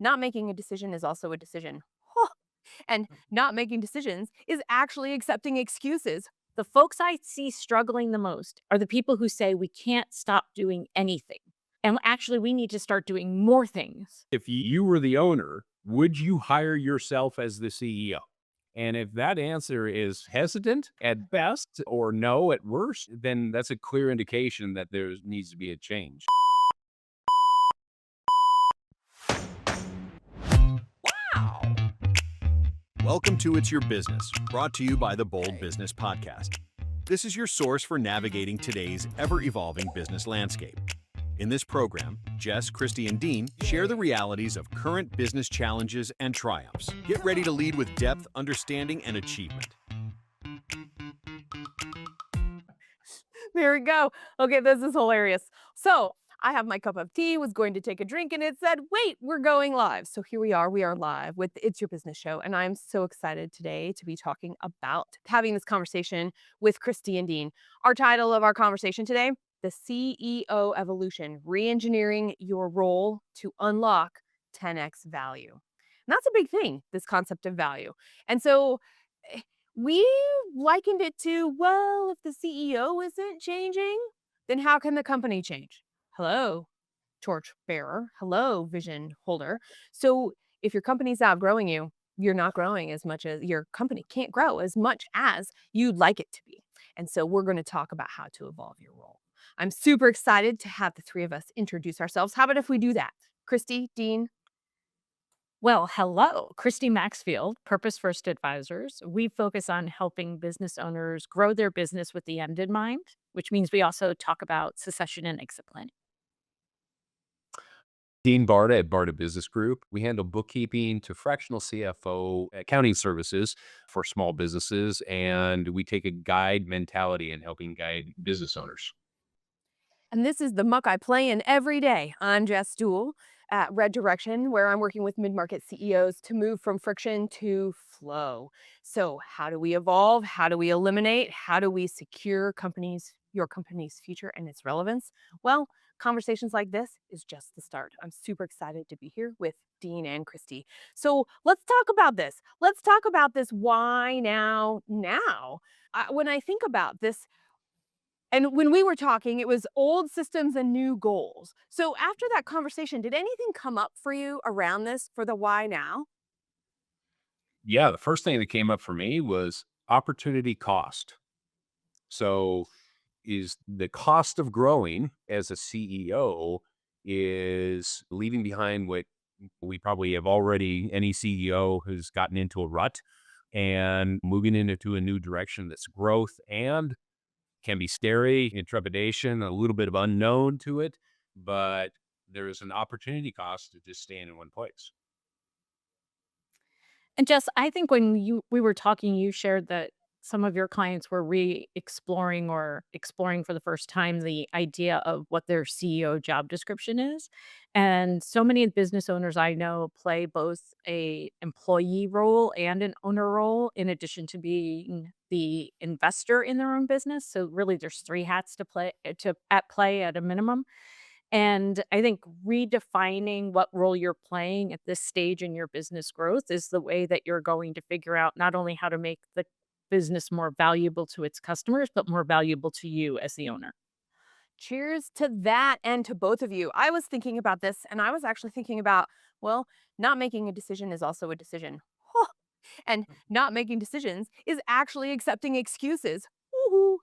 not making a decision is also a decision. Huh. And not making decisions is actually accepting excuses. The folks I see struggling the most are the people who say we can't stop doing anything. And actually, we need to start doing more things. If you were the owner, would you hire yourself as the CEO? And if that answer is hesitant at best or no at worst, then that's a clear indication that there needs to be a change. Wow. Welcome to It's Your Business, brought to you by the Bold Okay. Business Podcast. This is your source for navigating today's ever-evolving business landscape. In this program, Jess, Christy, and Dean share the realities of current business challenges and triumphs. Get ready to lead with depth, understanding, and achievement. There we go. Okay, this is hilarious. So I have my cup of tea, was going to take a drink, and it said, wait, we're going live. So here we are live with It's Your Business Show. And I'm so excited today to be talking about having this conversation with Christy and Dean. Our title of our conversation today, the CEO Evolution, Reengineering Your Role to Unlock 10x Value. And that's a big thing, this concept of value. And so we likened it to, well, if the CEO isn't changing, then how can the company change? Hello, torch bearer. Hello, vision holder. So if your company's outgrowing you, you're not growing as much as your company can't grow as much as you'd like it to be. And so we're going to talk about how to evolve your role. I'm super excited to have the three of us introduce ourselves. How about if we do that? Christy, Dean. Well, hello, Christy Maxfield, Purpose First Advisors. We focus on helping business owners grow their business with the end in mind, which means we also talk about succession and exit planning. Dean Barta at Barta Business Group. We handle bookkeeping to fractional CFO accounting services for small businesses, and we take a guide mentality in helping guide business owners. And this is the muck I play in every day. I'm Jess Dewell at Red Direction, where I'm working with mid-market CEOs to move from friction to flow. So how do we evolve? How do we eliminate? How do we secure your company's future and its relevance? Well, conversations like this is just the start. I'm super excited to be here with Dean and Christy. So let's talk about this. Let's talk about this why now. When I think about this, and when we were talking, it was old systems and new goals. So after that conversation, did anything come up for you around this for the why now? Yeah, the first thing that came up for me was opportunity cost. So, is the cost of growing as a CEO is leaving behind what we probably have already any CEO who's gotten into a rut and moving into a new direction that's growth and can be scary and trepidation, a little bit of unknown to it, but there is an opportunity cost to just staying in one place. And Jess, I think when we were talking, you shared that some of your clients were re-exploring or exploring for the first time the idea of what their CEO job description is. And so many business owners I know play both a employee role and an owner role in addition to being the investor in their own business. So really there's three hats at play at a minimum. And I think redefining what role you're playing at this stage in your business growth is the way that you're going to figure out not only how to make the business more valuable to its customers, but more valuable to you as the owner. Cheers to that and to both of you. I was thinking about this and I was actually thinking about, well, not making a decision is also a decision. Huh. And not making decisions is actually accepting excuses. Woohoo.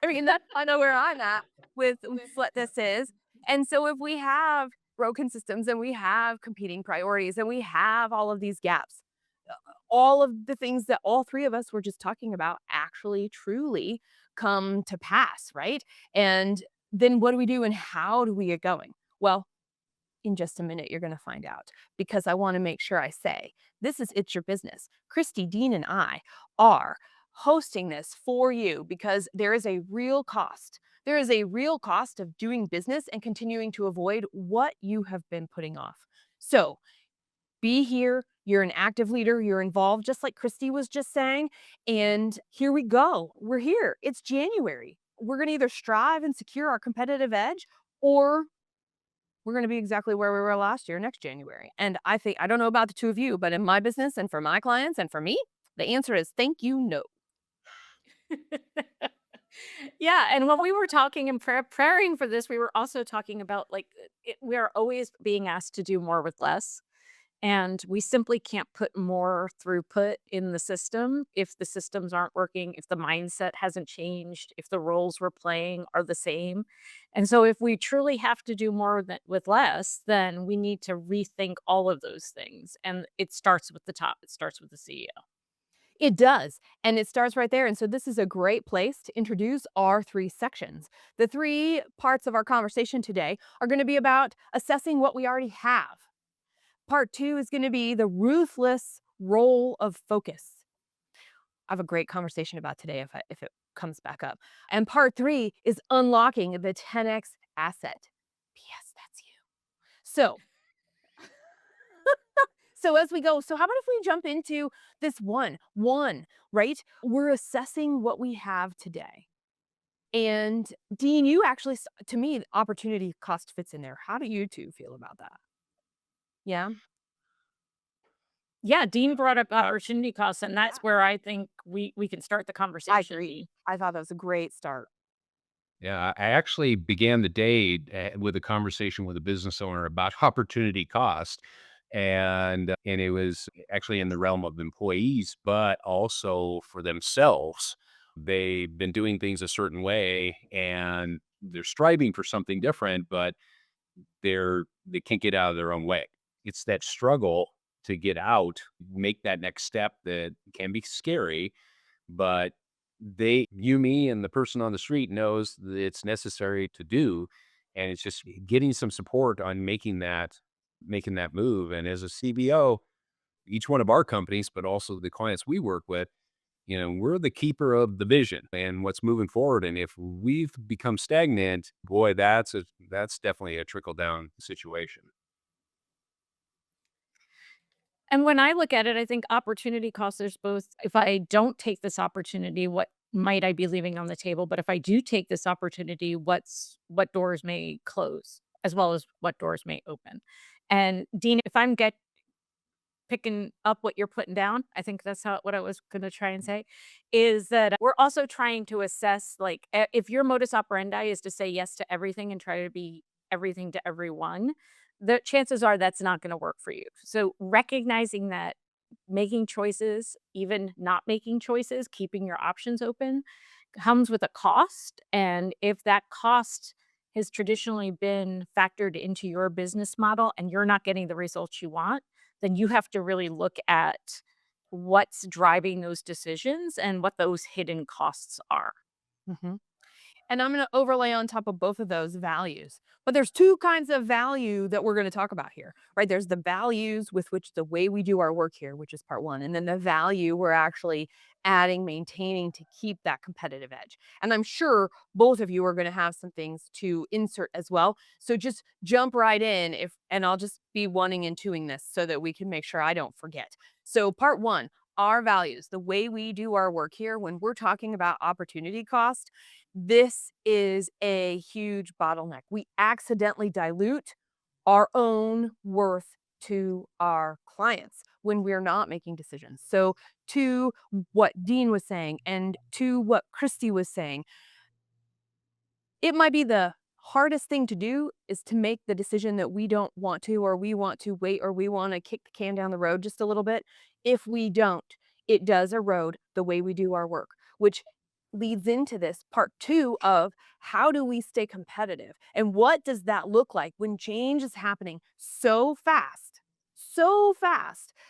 I mean, that's kind of where I'm at with what this is. And so if we have broken systems and we have competing priorities and we have all of these gaps, all of the things that all three of us were just talking about actually truly come to pass, right? And then what do we do and how do we get going? Well, in just a minute, you're going to find out because I want to make sure I say this is It's Your Business. Christy, Dean, and I are hosting this for you because there is a real cost. There is a real cost of doing business and continuing to avoid what you have been putting off. So be here. You're an active leader. You're involved, just like Christy was just saying. And here we go. We're here. It's January. We're going to either strive and secure our competitive edge or we're going to be exactly where we were last year, next January. And I don't know about the two of you, but in my business and for my clients and for me, the answer is thank you, no. Yeah, and when we were talking and preparing for this, we were also talking about like we are always being asked to do more with less. And we simply can't put more throughput in the system if the systems aren't working, if the mindset hasn't changed, if the roles we're playing are the same. And so, if we truly have to do more with less, then we need to rethink all of those things. And it starts with the top, it starts with the CEO. It does. And it starts right there. And so this is a great place to introduce our three sections. The three parts of our conversation today are going to be about assessing what we already have. Part two is going to be the ruthless role of focus. I have a great conversation about today if it comes back up. And part three is unlocking the 10x asset. P.S. That's you. So as we go, so how about if we jump into this one, right? We're assessing what we have today. And Dean, you actually, to me, opportunity cost fits in there. How do you two feel about that? Yeah, Yeah, Dean brought up opportunity costs, and that's where I think we can start the I conversation. agree. I thought that was a great start. Yeah, I actually began the day with a conversation with a business owner about opportunity cost, and it was actually in the realm of employees, but also for themselves. They've been doing things a certain way, and they're striving for something different, but they can't get out of their own way. It's that struggle to get out, make that next step that can be scary, but me, and the person on the street knows that it's necessary to do. And it's just getting some support on making that move. And as a CBO, each one of our companies, but also the clients we work with, we're the keeper of the vision and what's moving forward. And if we've become stagnant, boy, that's definitely a trickle down situation. And when I look at it, I think opportunity cost, there's both, if I don't take this opportunity, what might I be leaving on the table? But if I do take this opportunity, what doors may close as well as what doors may open. And Dean, if I'm picking up what you're putting down, I think that's what I was going to try and say, is that we're also trying to assess, like, if your modus operandi is to say yes to everything and try to be everything to everyone, the chances are that's not going to work for you. So recognizing that, making choices, even not making choices, keeping your options open, comes with a cost. And if that cost has traditionally been factored into your business model and you're not getting the results you want, then you have to really look at what's driving those decisions and what those hidden costs are. hmm And I'm going to overlay on top of both of those values. But there's two kinds of value that we're going to talk about here, right? There's the values with which the way we do our work here, which is part one. And then the value we're actually adding, maintaining to keep that competitive edge. And I'm sure both of you are going to have some things to insert as well. So just jump right in and I'll just be wanting and twoing this so that we can make sure I don't forget. So part one, our values, the way we do our work here when we're talking about opportunity cost, this is a huge bottleneck. We accidentally dilute our own worth to our clients when we're not making decisions. So, to what Dean was saying and to what Christy was saying, it might be the hardest thing to do is to make the decision that we don't want to, or we want to wait, or we want to kick the can down the road just a little bit. If we don't, it does erode the way we do our work, which leads into this part two of how do we stay competitive and what does that look like when change is happening so fast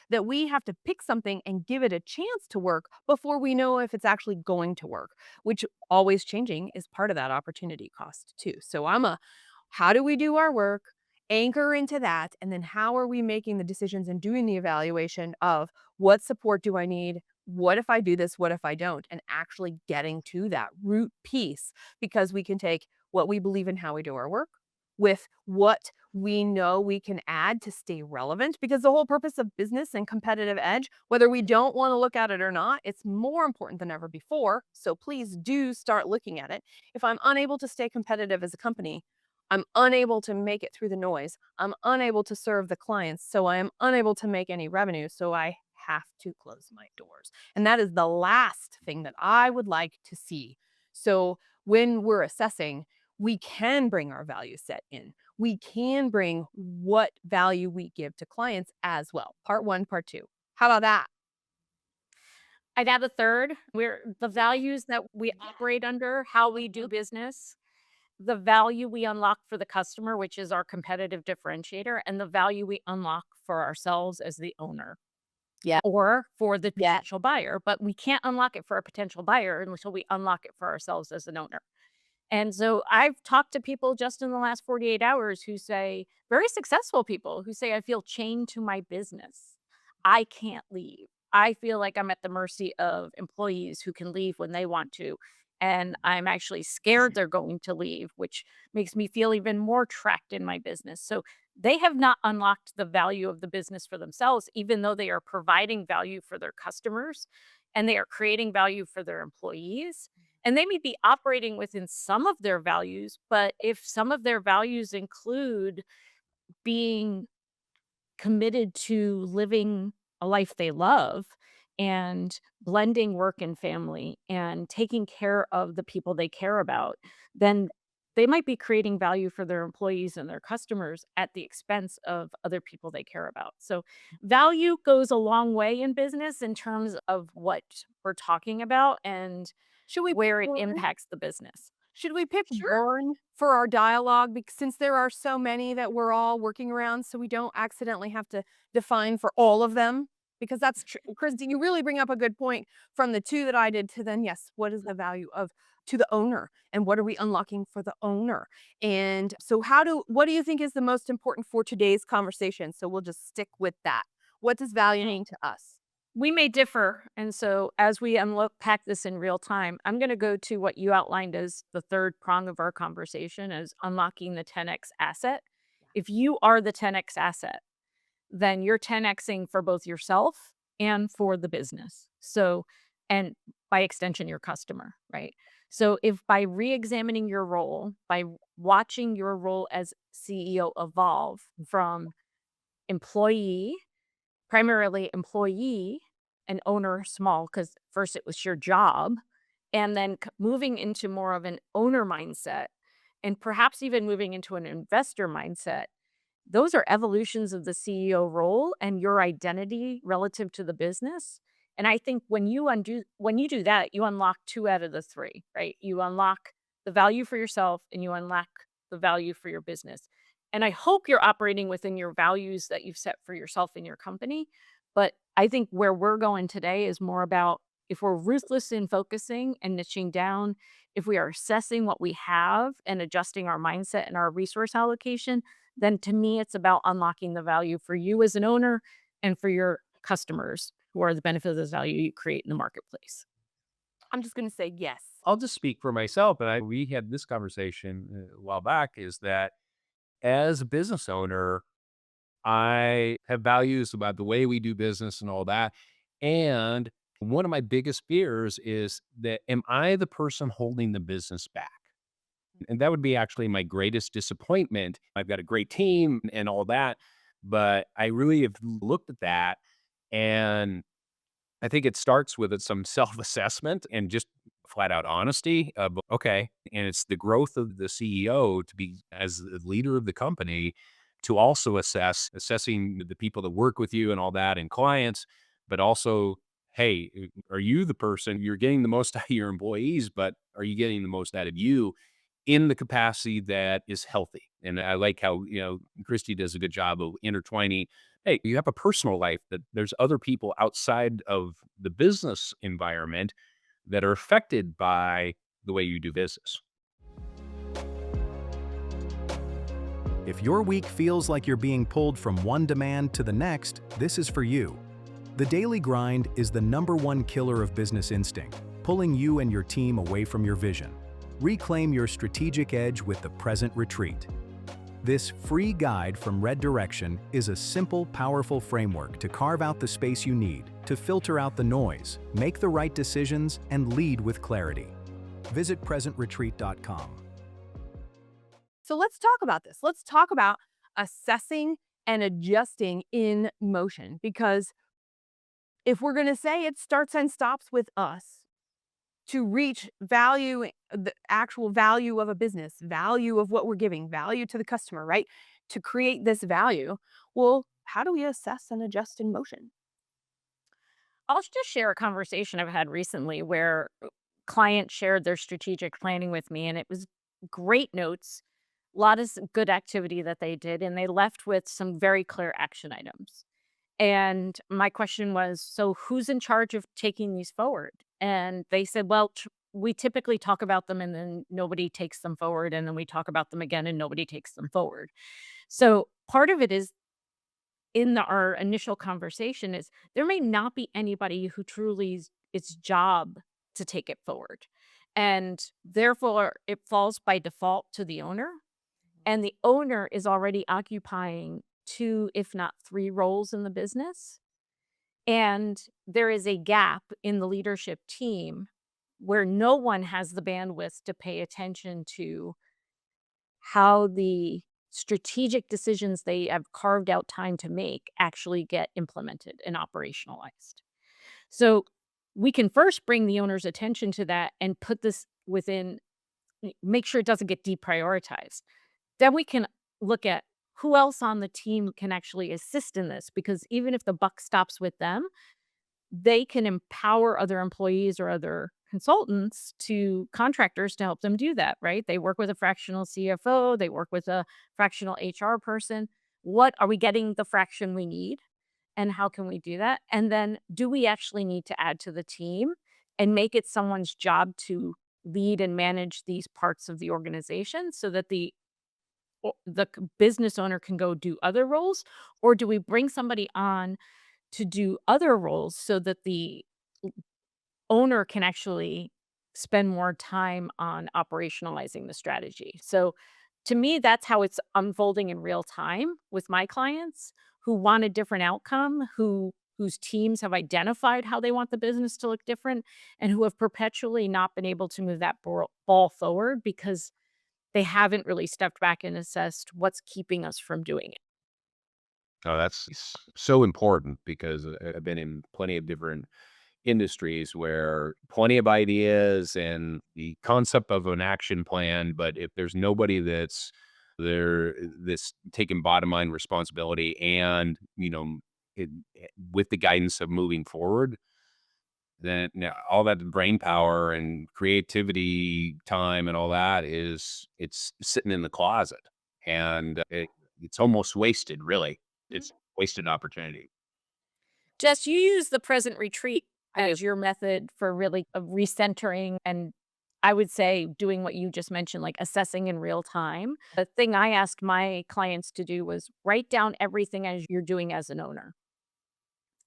that we have to pick something and give it a chance to work before we know if it's actually going to work, which always changing is part of that opportunity cost too. So how do we do our work? Anchor into that. And then how are we making the decisions and doing the evaluation of what support do I need? What if I do this? What if I don't? And actually getting to that root piece because we can take what we believe in how we do our work with what we know we can add to stay relevant because the whole purpose of business and competitive edge, whether we don't want to look at it or not, it's more important than ever before. So please do start looking at it. If I'm unable to stay competitive as a company, I'm unable to make it through the noise. I'm unable to serve the clients. So I am unable to make any revenue. So I have to close my doors. And that is the last thing that I would like to see. So when we're assessing, we can bring our value set in. We can bring what value we give to clients as well. Part one, part two. How about that? I'd add a third, where the values that we operate under, how we do business, the value we unlock for the customer, which is our competitive differentiator, and the value we unlock for ourselves as the owner. Yeah. Or for the Yeah. potential buyer, but we can't unlock it for a potential buyer until we unlock it for ourselves as an owner. And so I've talked to people just in the last 48 hours who say, very successful people who say, I feel chained to my business. I can't leave. I feel like I'm at the mercy of employees who can leave when they want to. And I'm actually scared they're going to leave, which makes me feel even more trapped in my business. So they have not unlocked the value of the business for themselves, even though they are providing value for their customers and they are creating value for their employees. And they may be operating within some of their values, but if some of their values include being committed to living a life they love and blending work and family and taking care of the people they care about, then they might be creating value for their employees and their customers at the expense of other people they care about. So, value goes a long way in business in terms of what we're talking about and Should we where it pick burn? impacts the business. Should we pick Sure. burn for our dialogue? Because since there are so many that we're all working around, so we don't accidentally have to define for all of them. Because that's true. Christy, you really bring up a good point from the two that I did to then, yes, what is the value of to the owner and what are we unlocking for the owner? And so what do you think is the most important for today's conversation? So we'll just stick with that. What does value mean to us? We may differ. And so, as we unpack this in real time, I'm going to go to what you outlined as the third prong of our conversation as unlocking the 10x asset. If you are the 10x asset, then you're 10xing for both yourself and for the business. So, and by extension, your customer, right? So, if by re examining your role, by watching your role as CEO evolve from employee, primarily employee and owner small, because first it was your job, and then moving into more of an owner mindset, and perhaps even moving into an investor mindset, those are evolutions of the CEO role and your identity relative to the business. And I think when you do that, you unlock two out of the three, right? You unlock the value for yourself and you unlock the value for your business. And I hope you're operating within your values that you've set for yourself and your company. But I think where we're going today is more about if we're ruthless in focusing and niching down, if we are assessing what we have and adjusting our mindset and our resource allocation, then to me, it's about unlocking the value for you as an owner and for your customers who are the benefit of this value you create in the marketplace. I'm just going to say yes. I'll just speak for myself. And we had this conversation a while back is that as a business owner, I have values about the way we do business and all that. And one of my biggest fears is that am I the person holding the business back? And that would be actually my greatest disappointment. I've got a great team and all that, but I really have looked at that. And I think it starts with some self-assessment and just flat out honesty of, okay, and it's the growth of the CEO to be as the leader of the company to also assessing the people that work with you and all that and clients, but also, hey, are you the person you're getting the most out of your employees, but are you getting the most out of you in the capacity that is healthy? And I like how, Christy does a good job of intertwining. Hey, you have a personal life that there's other people outside of the business environment that are affected by the way you do business. If your week feels like you're being pulled from one demand to the next, this is for you. The daily grind is the #1 killer of business instinct, pulling you and your team away from your vision. Reclaim your strategic edge with the Present Retreat. This free guide from Red Direction is a simple, powerful framework to carve out the space you need to filter out the noise, make the right decisions, and lead with clarity. Visit presentretreat.com. So let's talk about this. Let's talk about assessing and adjusting in motion, because if we're going to say it starts and stops with us to reach value, the actual value of a business, value of what we're giving, value to the customer, right? To create this value, well, how do we assess and adjust in motion? I'll just share a conversation I've had recently where clients shared their strategic planning with me, and it was great notes, a lot of good activity that they did, and they left with some very clear action items. And my question was, so who's in charge of taking these forward? And they said, well, we typically talk about them and then nobody takes them forward. And then we talk about them again and nobody takes them forward. So part of it is in our initial conversation is there may not be anybody who truly it's job to take it forward. And therefore it falls by default to the owner. And the owner is already occupying two, if not three roles in the business. And there is a gap in the leadership team where no one has the bandwidth to pay attention to how the strategic decisions they have carved out time to make actually get implemented and operationalized. So we can first bring the owner's attention to that and put this within, make sure it doesn't get deprioritized. Then we can look at who else on the team can actually assist in this, because even if the buck stops with them, they can empower other employees or other consultants to contractors to help them do that, right? They work with a fractional CFO, they work with a fractional HR person. What are we getting the fraction we need? And how can we do that? And then do we actually need to add to the team and make it someone's job to lead and manage these parts of the organization so that the business owner can go do other roles? Or do we bring somebody on to do other roles so that the owner can actually spend more time on operationalizing the strategy? So to me, that's how it's unfolding in real time with my clients who want a different outcome, whose teams have identified how they want the business to look different, and who have perpetually not been able to move that ball forward because they haven't really stepped back and assessed what's keeping us from doing it. Oh, that's so important because I've been in plenty of different industries where plenty of ideas and the concept of an action plan, but if there's nobody that's there, this taking bottom line responsibility and, it, with the guidance of moving forward, then all that brain power and creativity time and all that it's sitting in the closet and it's almost wasted, really. It's wasted opportunity. Jess, you use the present retreat as your method for really recentering and I would say doing what you just mentioned, like assessing in real time. The thing I asked my clients to do was write down everything as you're doing as an owner,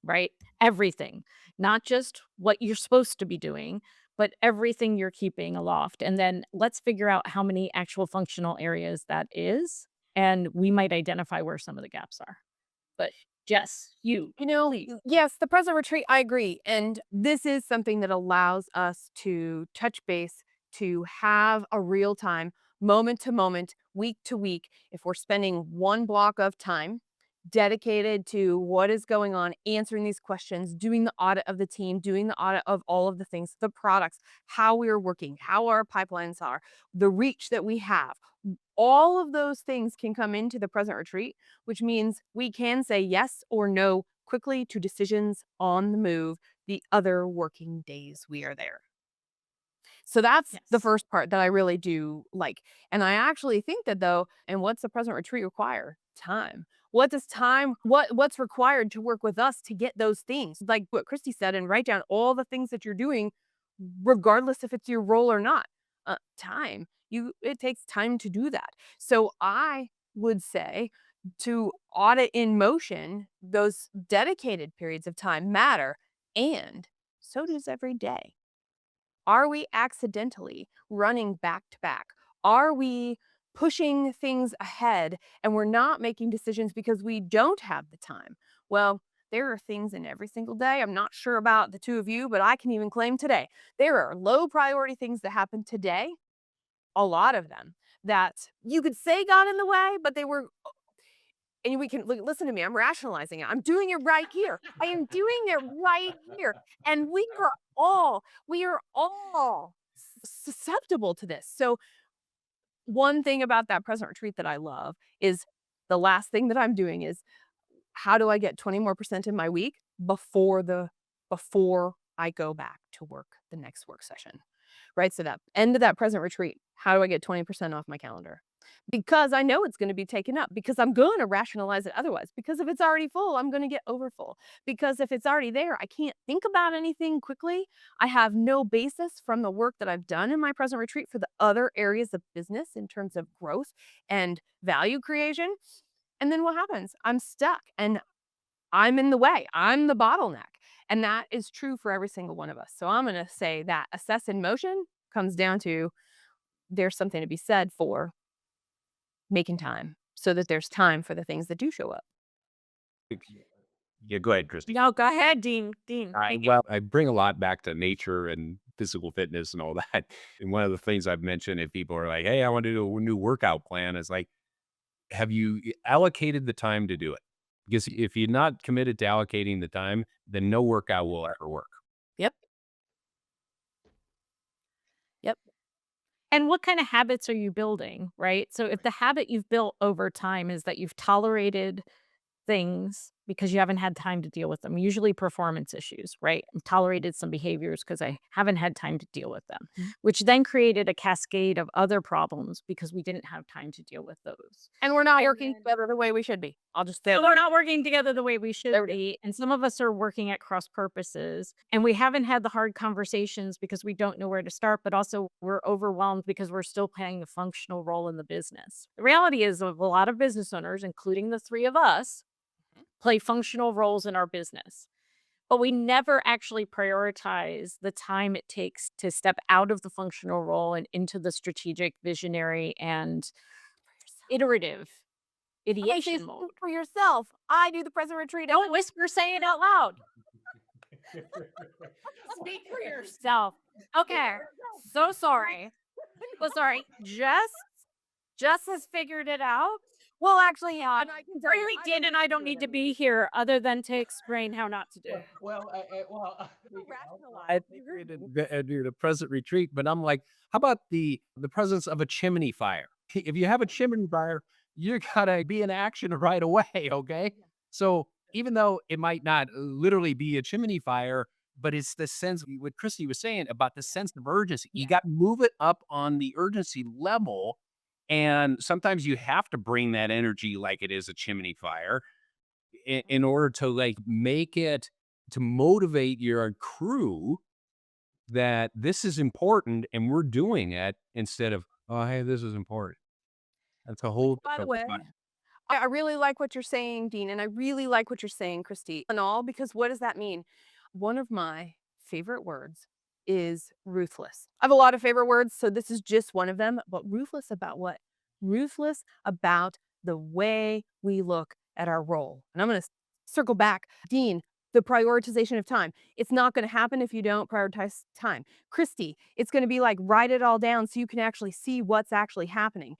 right? Everything, not just what you're supposed to be doing, but everything you're keeping aloft. And then let's figure out how many actual functional areas that is. And we might identify where some of the gaps are. But Jess, please. Yes, the present retreat, I agree. And this is something that allows us to touch base, to have a real time, moment to moment, week to week. If we're spending one block of time dedicated to what is going on, answering these questions, doing the audit of the team, doing the audit of all of the things, the products, how we are working, how our pipelines are, the reach that we have. All of those things can come into the present retreat, which means we can say yes or no quickly to decisions on the move the other working days we are there. So that's the Yes. first part that I really do like. And I actually think that though, and what's the present retreat require? Time. What does time, what's required to work with us to get those things? Like what Christy said, and write down all the things that you're doing, regardless if it's your role or not. Time. It takes time to do that. So I would say to audit in motion, those dedicated periods of time matter. And so does every day. Are we accidentally running back to back? Are we pushing things ahead and we're not making decisions because we don't have the time? Well, there are things in every single day. I'm not sure about the two of you, but I can even claim today. There are low priority things that happen today, a lot of them, that you could say got in the way, but they were, and we can listen to me. I'm rationalizing it. I'm doing it right here. I am doing it right here. And we are all susceptible to this. So one thing about that present retreat that I love is the last thing that I'm doing is how do I get 20 more percent in my week before I go back to work the next work session, right? So that end of that present retreat, how do I get 20% off my calendar? Because I know it's going to be taken up, because I'm going to rationalize it otherwise. Because if it's already full, I'm going to get overfull. Because if it's already there, I can't think about anything quickly. I have no basis from the work that I've done in my present retreat for the other areas of business in terms of growth and value creation. And then what happens? I'm stuck and I'm in the way. I'm the bottleneck. And that is true for every single one of us. So I'm going to say that assess in motion comes down to there's something to be said for making time so that there's time for the things that do show up. Yeah, go ahead, Christy. No, go ahead, Dean. I bring a lot back to nature and physical fitness and all that. And one of the things I've mentioned, if people are like, hey, I want to do a new workout plan, is like, have you allocated the time to do it? Because if you're not committed to allocating the time, then no workout will ever work. Yep. And what kind of habits are you building, right? So if the habit you've built over time is that you've tolerated things because you haven't had time to deal with them, usually performance issues, right? I've tolerated some behaviors because I haven't had time to deal with them, which then created a cascade of other problems because we didn't have time to deal with those. And we're not working together the way we should be. I'll just say So that. we're not working together the way we should There we go. be. And some of us are working at cross purposes and we haven't had the hard conversations because we don't know where to start, but also we're overwhelmed because we're still playing a functional role in the business. The reality is of a lot of business owners, including the three of us, play functional roles in our business. But we never actually prioritize the time it takes to step out of the functional role and into the strategic, visionary, and iterative ideation mode. For yourself. I do the present retreat. Don't whisper, say it out loud. Speak for yourself. Okay. So sorry. So sorry. Jess has figured it out. Well, actually, yeah. And I can tell you, Really did, and I don't need to be here other than to explain how not to do it. I created the present retreat, but I'm like, how about the presence of a chimney fire? If you have a chimney fire, you gotta be in action right away, okay? So even though it might not literally be a chimney fire, but it's the sense, what Christy was saying about the sense of urgency. You got to move it up on the urgency level. And sometimes you have to bring that energy like it is a chimney fire in order to like make it, to motivate your crew that this is important and we're doing it, instead of, oh, hey, this is important. That's a whole. By the way, I really like what you're saying, Dean, and I really like what you're saying, Christy, and all, because what does that mean? One of my favorite words is ruthless. I have a lot of favorite words, so this is just one of them, but ruthless about what? Ruthless about the way we look at our role. And I'm going to circle back. Dean, the prioritization of time. It's not going to happen if you don't prioritize time. Christy, it's going to be like write it all down so you can actually see what's actually happening.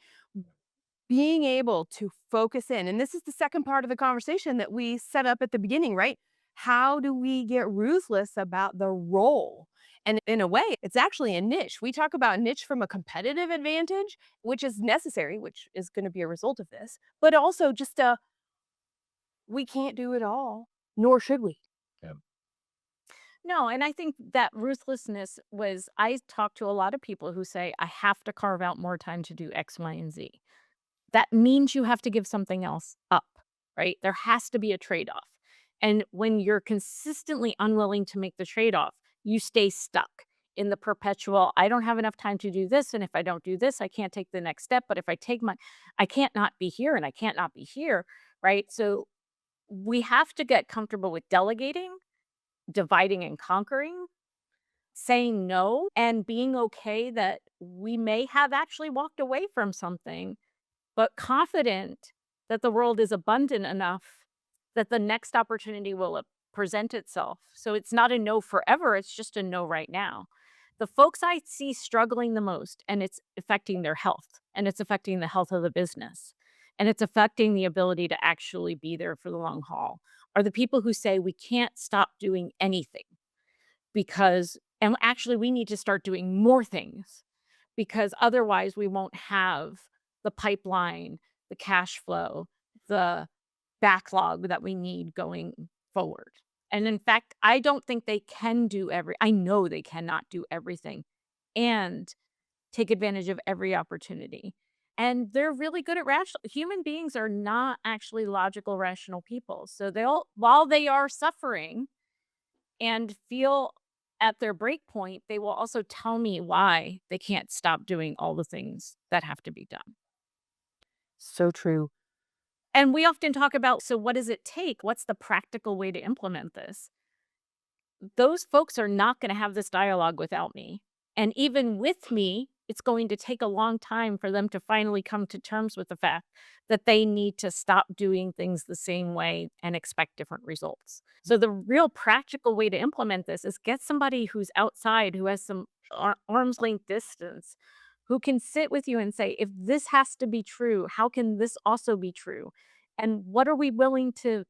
Being able to focus in, and this is the second part of the conversation that we set up at the beginning, right? How do we get ruthless about the role? And in a way, it's actually a niche. We talk about niche from a competitive advantage, which is necessary, which is going to be a result of this, but also just we can't do it all, nor should we. No, and I think that ruthlessness was, I talk to a lot of people who say, I have to carve out more time to do X, Y, and Z. That means you have to give something else up, right? There has to be a trade-off. And when you're consistently unwilling to make the trade-off, you stay stuck in the perpetual, I don't have enough time to do this. And if I don't do this, I can't take the next step. But if I take I can't not be here and I can't not be here, right? So we have to get comfortable with delegating, dividing and conquering, saying no, and being okay that we may have actually walked away from something, but confident that the world is abundant enough that the next opportunity will present itself. So it's not a no forever, it's just a no right now. The folks I see struggling the most, and it's affecting their health, and it's affecting the health of the business, and it's affecting the ability to actually be there for the long haul, are the people who say we can't stop doing anything because and actually we need to start doing more things because otherwise we won't have the pipeline, the cash flow, the backlog that we need going forward. And in fact, I don't think they can do I know they cannot do everything and take advantage of every opportunity. And they're really good at rational human beings are not actually logical, rational people. So they'll while they are suffering and feel at their break point, they will also tell me why they can't stop doing all the things that have to be done. So true. And we often talk about, so what does it take? What's the practical way to implement this? Those folks are not going to have this dialogue without me. And even with me, it's going to take a long time for them to finally come to terms with the fact that they need to stop doing things the same way and expect different results. So, the real practical way to implement this is get somebody who's outside, who has some arm's length distance, who can sit with you and say, if this has to be true, how can this also be true? And what are we willing to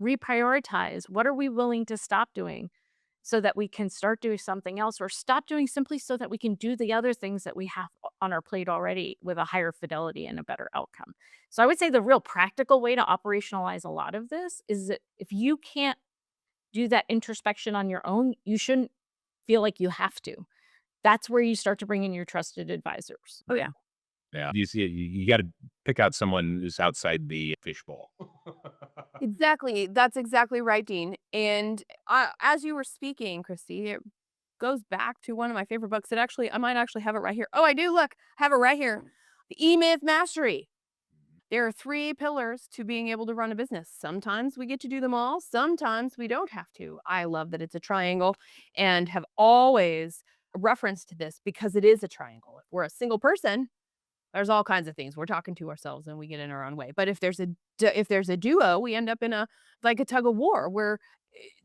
reprioritize? What are we willing to stop doing so that we can start doing something else or stop doing simply so that we can do the other things that we have on our plate already with a higher fidelity and a better outcome? So I would say the real practical way to operationalize a lot of this is that if you can't do that introspection on your own, you shouldn't feel like you have to. That's where you start to bring in your trusted advisors. Oh, yeah. Yeah. You see, you got to pick out someone who's outside the fishbowl. Exactly. That's exactly right, Dean. And as you were speaking, Christy, it goes back to one of my favorite books. I might actually have it right here. Oh, I do. Look, I have it right here. The E-Myth Mastery. There are 3 pillars to being able to run a business. Sometimes we get to do them all. Sometimes we don't have to. I love that it's a triangle and have always referenced this because it is a triangle. If we're a single person, there's all kinds of things. We're talking to ourselves and we get in our own way. But if there's a duo, we end up in a like a tug of war where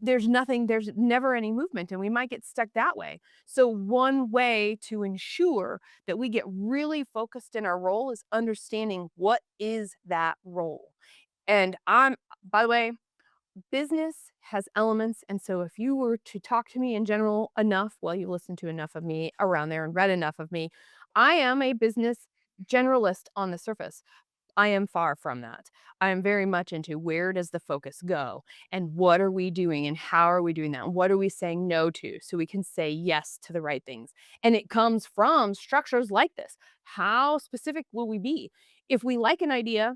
there's never any movement and we might get stuck that way. So one way to ensure that we get really focused in our role is understanding what is that role. And by the way, business has elements. And so if you were to talk to me in general enough, well, you listened to enough of me around there and read enough of me, I am a business generalist on the surface. I am far from that. I am very much into where does the focus go and what are we doing and how are we doing that? And what are we saying no to so we can say yes to the right things? And it comes from structures like this. How specific will we be? If we like an idea,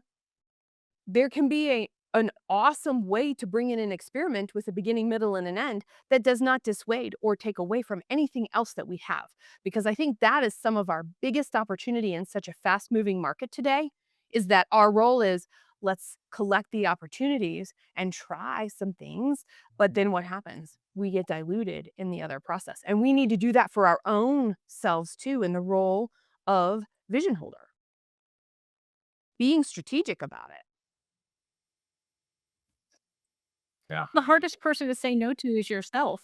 there can be an awesome way to bring in an experiment with a beginning, middle, and an end that does not dissuade or take away from anything else that we have. Because I think that is some of our biggest opportunity in such a fast moving market today is that our role is let's collect the opportunities and try some things. But then what happens? We get diluted in the other process. And we need to do that for our own selves too in the role of vision holder, being strategic about it. Yeah. The hardest person to say no to is yourself.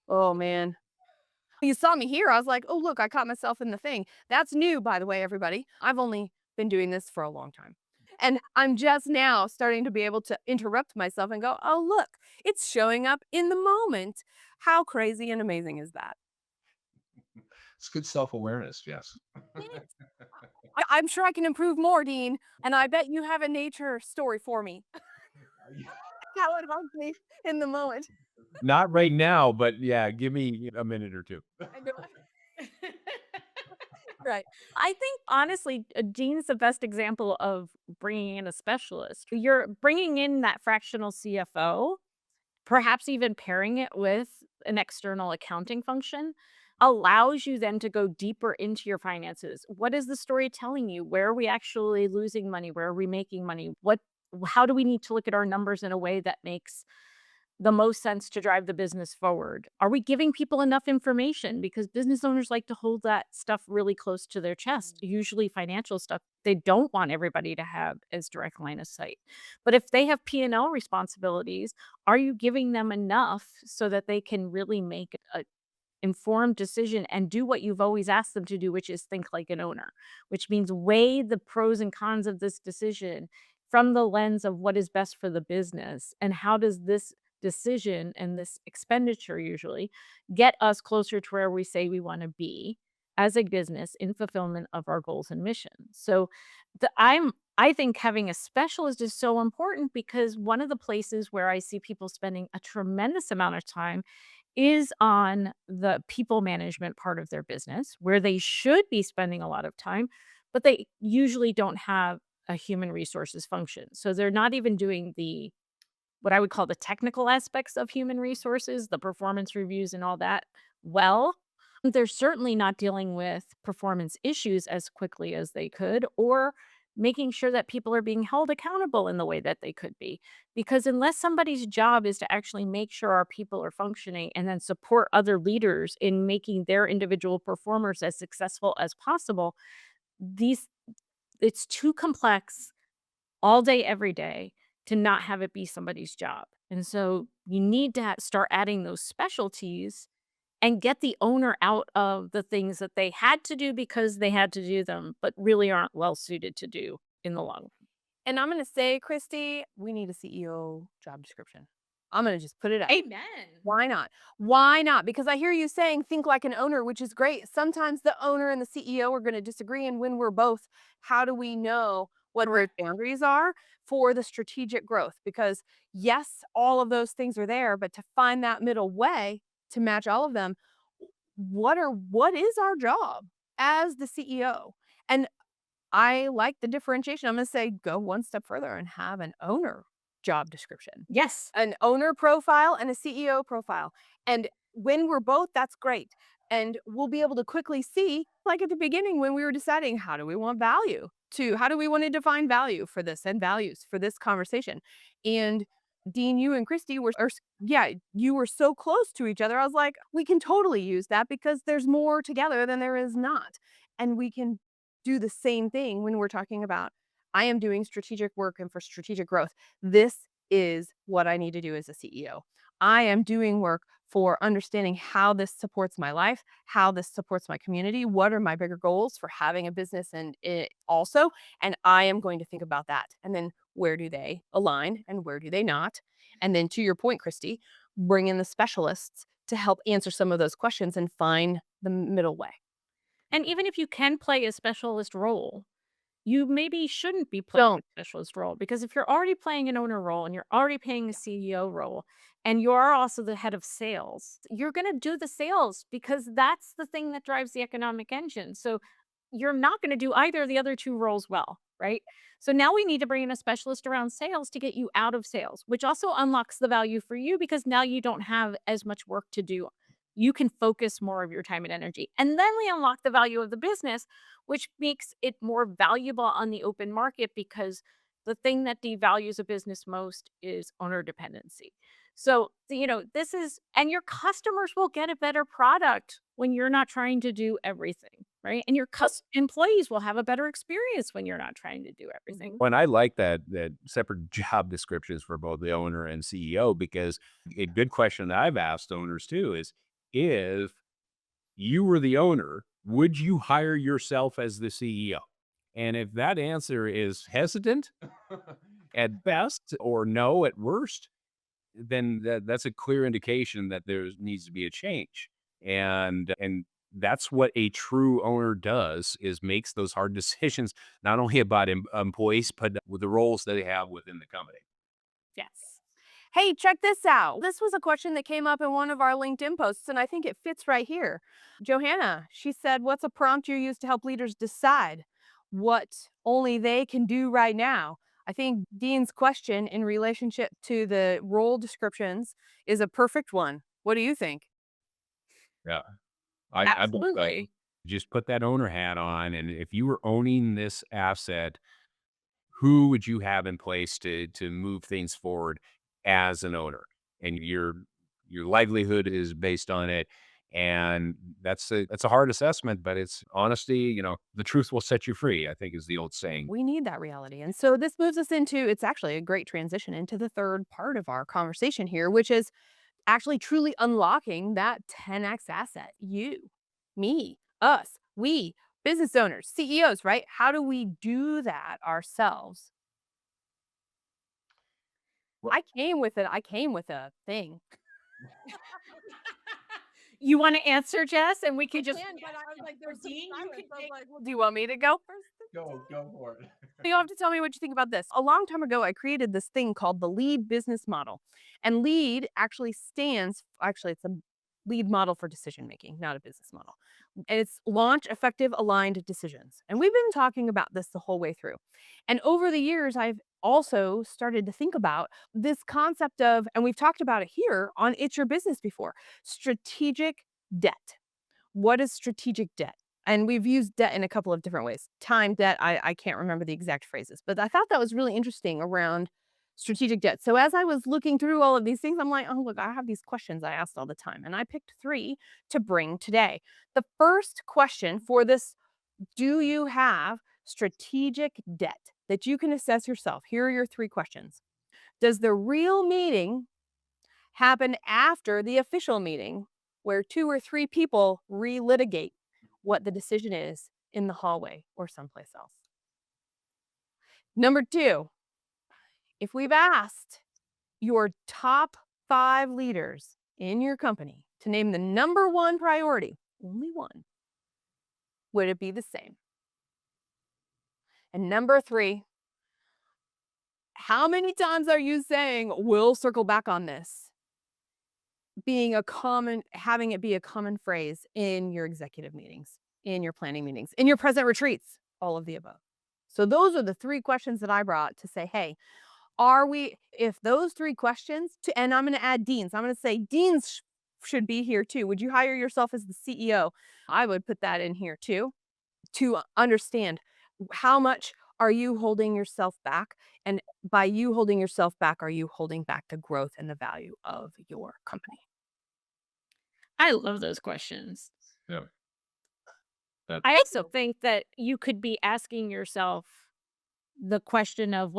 Oh, man. You saw me here. I was like, oh, look, I caught myself in the thing. That's new, by the way, everybody. I've only been doing this for a long time. And I'm just now starting to be able to interrupt myself and go, oh, look, it's showing up in the moment. How crazy and amazing is that? It's good self-awareness, yes. Thanks. I'm sure I can improve more, Dean. And I bet you have a nature story for me. That would help me in the moment. Not right now, but yeah, give me a minute or two. I know. Right. I think honestly, Dean's the best example of bringing in a specialist. You're bringing in that fractional CFO, perhaps even pairing it with an external accounting function allows you then to go deeper into your finances. What is the story telling you? Where are we actually losing money? Where are we making money? How do we need to look at our numbers in a way that makes the most sense to drive the business forward? Are we giving people enough information? Because business owners like to hold that stuff really close to their chest, usually financial stuff. They don't want everybody to have as direct line of sight. But if they have P&L responsibilities, are you giving them enough so that they can really make informed decision and do what you've always asked them to do, which is think like an owner, which means weigh the pros and cons of this decision from the lens of what is best for the business and how does this decision and this expenditure usually get us closer to where we say we want to be as a business in fulfillment of our goals and missions. So I think having a specialist is so important because one of the places where I see people spending a tremendous amount of time is on the people management part of their business, where they should be spending a lot of time, but they usually don't have a human resources function. So they're not even doing the what I would call the technical aspects of human resources, the performance reviews and all that well. They're certainly not dealing with performance issues as quickly as they could or making sure that people are being held accountable in the way that they could be. Because unless somebody's job is to actually make sure our people are functioning and then support other leaders in making their individual performers as successful as possible, these it's too complex all day, every day to not have it be somebody's job. And so you need to start adding those specialties and get the owner out of the things that they had to do because they had to do them, but really aren't well suited to do in the long run. And I'm going to say, Christy, we need a CEO job description. I'm going to just put it out. Amen. Why not? Why not? Because I hear you saying think like an owner, which is great. Sometimes the owner and the CEO are going to disagree. And when we're both, how do we know what our boundaries are for the strategic growth? Because yes, all of those things are there, but to find that middle way to match all of them, what is our job as the CEO? And I like the differentiation. I'm going to say go one step further and have an owner job description, Yes. an owner profile and a CEO profile. And when we're both, that's great. And we'll be able to quickly see, like at the beginning when we were deciding how do we want value to, how do we want to define value for this and values for this conversation. And Dean, you and Christy yeah, you were so close to each other. I was like, we can totally use that because there's more together than there is not. And we can do the same thing when we're talking about, I am doing strategic work and for strategic growth. This is what I need to do as a CEO. I am doing work for understanding how this supports my life, how this supports my community, what are my bigger goals for having a business and it also, and I am going to think about that. And then where do they align and where do they not? And then to your point, Christy, bring in the specialists to help answer some of those questions and find the middle way. And even if you can play a specialist role, you maybe shouldn't be playing Don't. a specialist role because if you're already playing an owner role and you're already playing a CEO role and you are also the head of sales, you're going to do the sales because that's the thing that drives the economic engine. So you're not going to do either of the other two roles well, right? So now we need to bring in a specialist around sales to get you out of sales, which also unlocks the value for you because now you don't have as much work to do. You can focus more of your time and energy. And then we unlock the value of the business, which makes it more valuable on the open market because the thing that devalues a business most is owner dependency. So, this is, and your customers will get a better product when you're not trying to do everything, right? And your employees will have a better experience when you're not trying to do everything. When I like that separate job descriptions for both the owner and CEO, because a good question that I've asked owners too is if you were the owner, would you hire yourself as the CEO? And if that answer is hesitant at best or no at worst, then that's a clear indication that there needs to be a change. And that's what a true owner does is makes those hard decisions, not only about employees, but with the roles that they have within the company. Yes. Hey, check this out. This was a question that came up in one of our LinkedIn posts, and I think it fits right here. Johanna, she said, what's a prompt you use to help leaders decide what only they can do right now? I think Dean's question in relationship to the role descriptions is a perfect one. What do you think? Yeah. I believe that. Absolutely. Just put that owner hat on. And if you were owning this asset, who would you have in place to move things forward as an owner? And your livelihood is based on it. And that's a hard assessment, but it's honesty, the truth will set you free, I think is the old saying. We need that reality. And so this moves us into, it's actually a great transition into the third part of our conversation here, which is actually truly unlocking that 10x asset. You, me, us, we, business owners, CEOs, right? How do we do that ourselves? Well, I came with a thing. You want to answer, Jess, and we I can just can, but I was like, or there's some Dean, you silence. can I was take. like, well, do you want me to go first? go for it. You have to tell me what you think about this. A long time ago, I created this thing called the lead business model. And lead actually actually, it's a lead model for decision making, not a business model. And it's launch effective aligned decisions. And we've been talking about this the whole way through. And over the years, I've also started to think about this concept of, and we've talked about it here on It's Your Business before, strategic debt. What is strategic debt? And we've used debt in a couple of different ways. Time debt, I can't remember the exact phrases, but I thought that was really interesting around strategic debt. So as I was looking through all of these things, I'm like, oh, look, I have these questions I asked all the time. And I picked 3 to bring today. The first question for this, do you have strategic debt that you can assess yourself? Here are your 3 questions. Does the real meeting happen after the official meeting where 2 or 3 people relitigate what the decision is in the hallway or someplace else? Number 2, if we've asked your top 5 leaders in your company to name the number 1 priority, only one, would it be the same? And number 3, how many times are you saying, "We'll circle back on this," having it be a common phrase in your executive meetings, in your planning meetings, in your present retreats, all of the above. So those are the 3 questions that I brought to say, hey, if those 3 questions, and I'm going to add Dean's, I'm going to say Dean's should be here too. Would you hire yourself as the CEO? I would put that in here too, to understand how much are you holding yourself back? And by you holding yourself back, are you holding back the growth and the value of your company? I love those questions. Yeah. That, I also think that you could be asking yourself the question of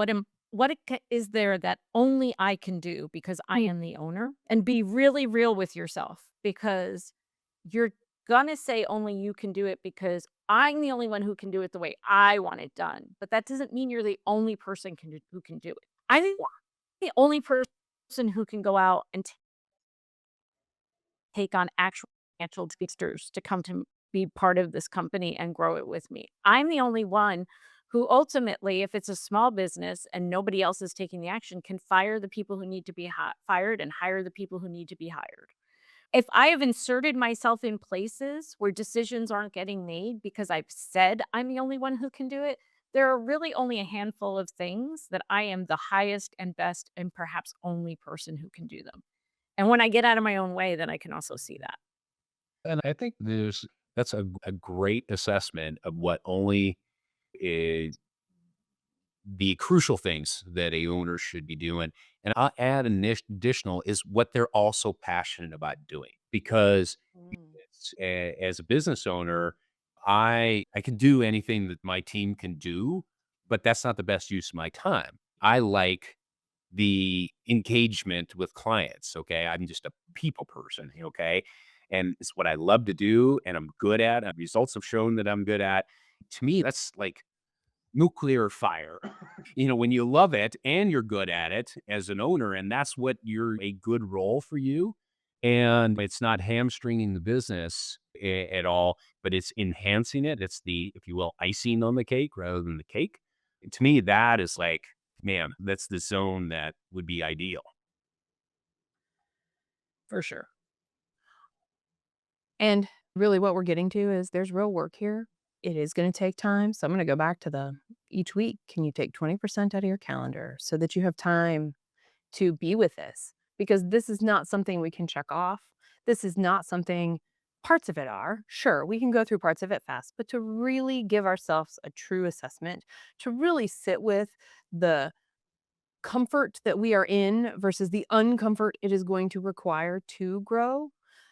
is there that only I can do because I am the owner, and be really real with yourself, because you're gonna say only you can do it because I'm the only one who can do it the way I want it done. But that doesn't mean you're the only person who can do it. I think the only person who can go out and take on actual financial investors to come to be part of this company and grow it with me. I'm the only one who ultimately, if it's a small business and nobody else is taking the action, can fire the people who need to be fired and hire the people who need to be hired. If I have inserted myself in places where decisions aren't getting made because I've said I'm the only one who can do it, there are really only a handful of things that I am the highest and best and perhaps only person who can do them. And when I get out of my own way, then I can also see that. and I think that's a great assessment of what only is the crucial things that a owner should be doing. And I'll add an additional is what they're also passionate about doing. Because Mm. as a business owner, I can do anything that my team can do, but that's not the best use of my time. I like the engagement with clients. Okay. I'm just a people person. Okay. And it's what I love to do and I'm good at. Results have shown that I'm good at. To me, that's like nuclear fire. When you love it and you're good at it as an owner, and that's what you're a good role for you. And it's not hamstringing the business at all, but it's enhancing it. It's the, if you will, icing on the cake rather than the cake. To me, that is like, man, that's the zone that would be ideal. For sure. And really what we're getting to is there's real work here. It is going to take time. So I'm going to go back to each week, can you take 20% out of your calendar so that you have time to be with this? Because this is not something we can check off. This is not something, parts of it are. Sure, we can go through parts of it fast, but to really give ourselves a true assessment, to really sit with the comfort that we are in versus the uncomfort it is going to require to grow,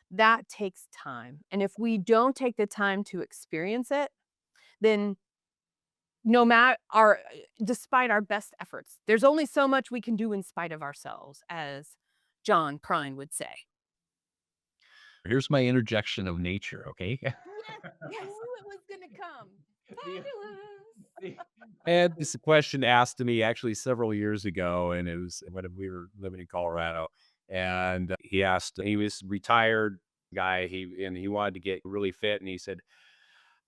that takes time. And if we don't take the time to experience it, then no matter despite our best efforts, there's only so much we can do in spite of ourselves as John Prine would say. Here's my interjection of nature, okay? Yes, I knew it was going to come. Fabulous. I had this question asked to me actually several years ago, and it was when we were living in Colorado. And he asked, he was retired guy, he wanted to get really fit, and he said,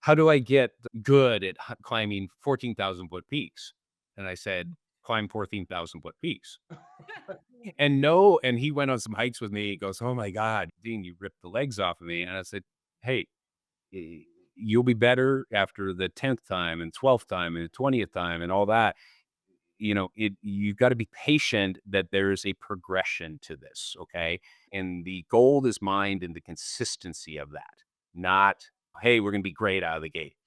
"How do I get good at climbing 14,000-foot peaks?" And I said, "Climb 14,000-foot peaks." And no, and he went on some hikes with me. He goes, "Oh my God, Dean, you ripped the legs off of me." And I said, "Hey, y- you'll be better after the 10th time and 12th time and the 20th time and all that. You've got to be patient that there is a progression to this. Okay. And the gold is mined in the consistency of that, not, hey, we're going to be great out of the gate.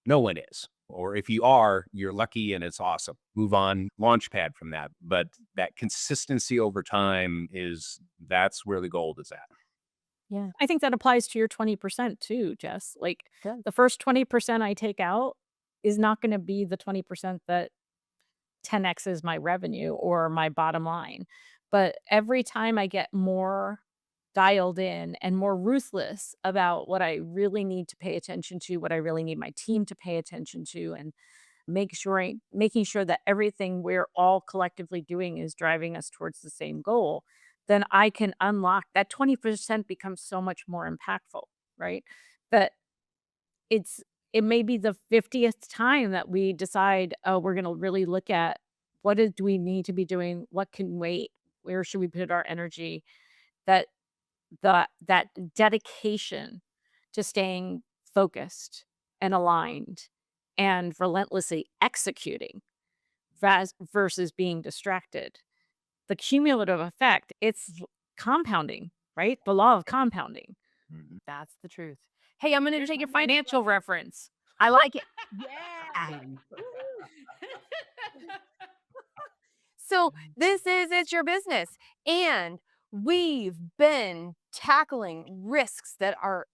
No one is. Or if you are, you're lucky and it's awesome. Move on, launch pad from that. But that consistency over time that's where the gold is at. Yeah. I think that applies to your 20% too, Jess. Like Good. the first 20% I take out is not going to be the 20% that 10x is my revenue or my bottom line. But every time I get more dialed in and more ruthless about what I really need to pay attention to, what I really need my team to pay attention to, and making sure that everything we're all collectively doing is driving us towards the same goal, then I can unlock that 20% becomes so much more impactful, right? That it's it may be the 50th time that we decide, oh, we're going to really look at do we need to be doing, what can wait, where should we put our energy, that that dedication to staying focused and aligned and relentlessly executing versus being distracted. The cumulative effect, it's compounding, right? The law of compounding. Mhm. That's the truth. Hey, I'm going to take your financial reference. I like it. Yeah. So it's your business. And we've been tackling risks that are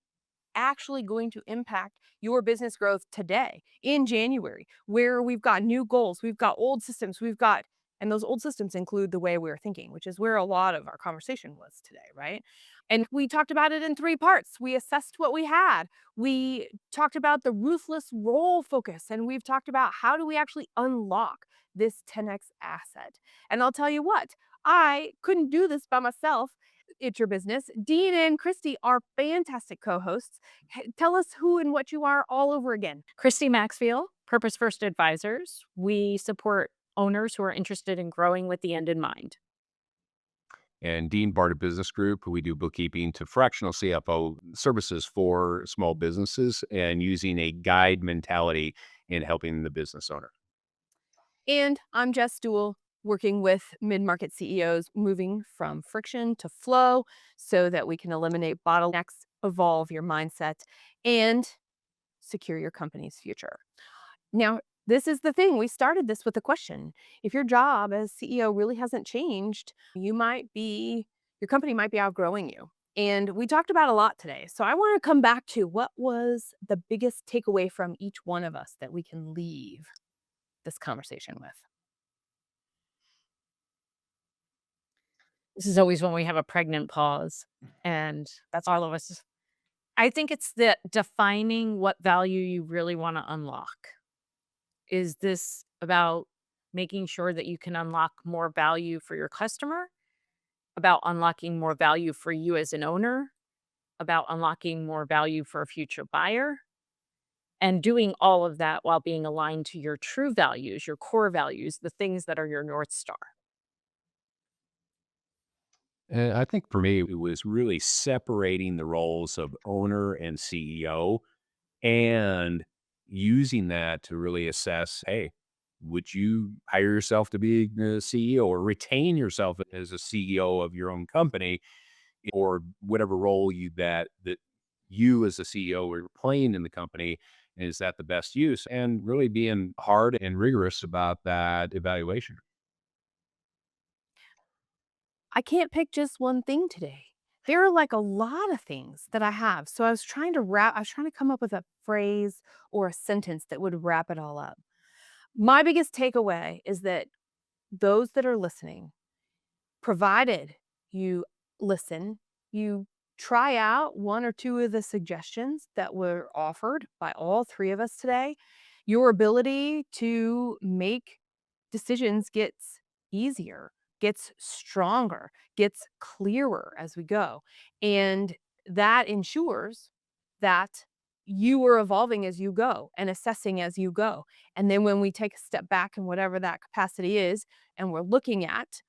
actually going to impact your business growth today in January, where we've got new goals, we've got old systems, and those old systems include the way we're thinking, which is where a lot of our conversation was today, right? And we talked about it in 3 parts. We assessed what we had. We talked about the ruthless role focus, and we've talked about how do we actually unlock this 10x asset. And I'll tell you what, I couldn't do this by myself. It's your business. Dean and Christy are fantastic co-hosts. Tell us who and what you are all over again. Christy Maxfield, Purpose First Advisors. We support owners who are interested in growing with the end in mind. And Dean Barta Business Group, we do bookkeeping to fractional CFO services for small businesses and using a guide mentality in helping the business owner. And I'm Jess Dewell, working with mid-market CEOs, moving from friction to flow so that we can eliminate bottlenecks, evolve your mindset, and secure your company's future. Now, this is the thing. We started this with a question. If your job as CEO really hasn't changed, your company might be outgrowing you. And we talked about a lot today. So I want to come back to what was the biggest takeaway from each one of us that we can leave this conversation with. This is always when we have a pregnant pause, and that's all of us. I think it's the defining what value you really want to unlock. Is this about making sure that you can unlock more value for your customer, about unlocking more value for you as an owner, about unlocking more value for a future buyer, and doing all of that while being aligned to your true values, your core values, the things that are your North Star? And I think for me, it was really separating the roles of owner and CEO and using that to really assess, hey, would you hire yourself to be the CEO or retain yourself as a CEO of your own company or whatever role that you as a CEO are playing in the company? Is that the best use? And really being hard and rigorous about that evaluation. I can't pick just one thing today. There are like a lot of things that I have. So I was trying to come up with a phrase or a sentence that would wrap it all up. My biggest takeaway is that those that are listening, provided you listen, you try out one or two of the suggestions that were offered by all three of us today, your ability to make decisions gets easier, gets stronger, gets clearer as we go. And that ensures that you are evolving as you go and assessing as you go. And then when we take a step back in whatever that capacity is, and we're looking at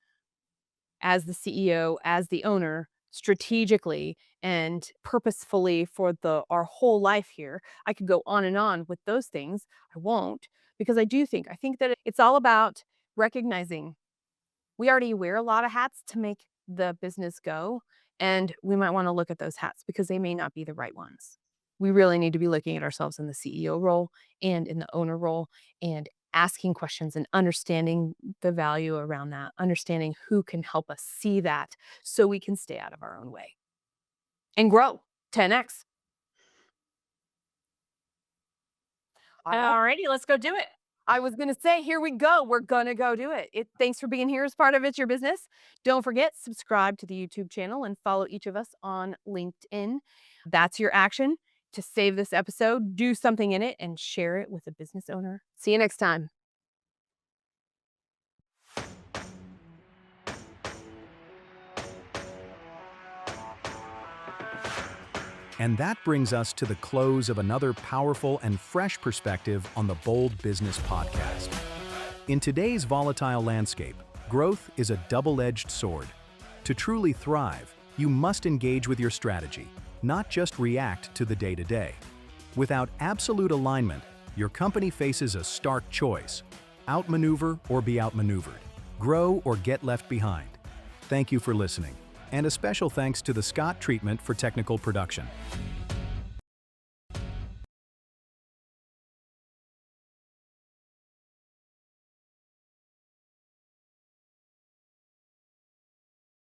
as the CEO, as the owner, strategically and purposefully for our whole life here. I could go on and on with those things. I won't, because I think that it's all about recognizing we already wear a lot of hats to make the business go, and we might want to look at those hats because they may not be the right ones. We really need to be looking at ourselves in the CEO role and in the owner role and asking questions and understanding the value around that, understanding who can help us see that so we can stay out of our own way and grow 10x. Alrighty, let's go do it. I was going to say, here we go. We're going to go do it. Thanks for being here as part of It's Your Business. Don't forget, subscribe to the YouTube channel and follow each of us on LinkedIn. That's your action to save this episode, do something in it, and share it with a business owner. See you next time. And that brings us to the close of another powerful and fresh perspective on the Bold Business Podcast. In today's volatile landscape, growth is a double-edged sword. To truly thrive, you must engage with your strategy, not just react to the day-to-day. Without absolute alignment, your company faces a stark choice: outmaneuver or be outmaneuvered, grow or get left behind. Thank you for listening. And a special thanks to the Scott Treatment for technical production.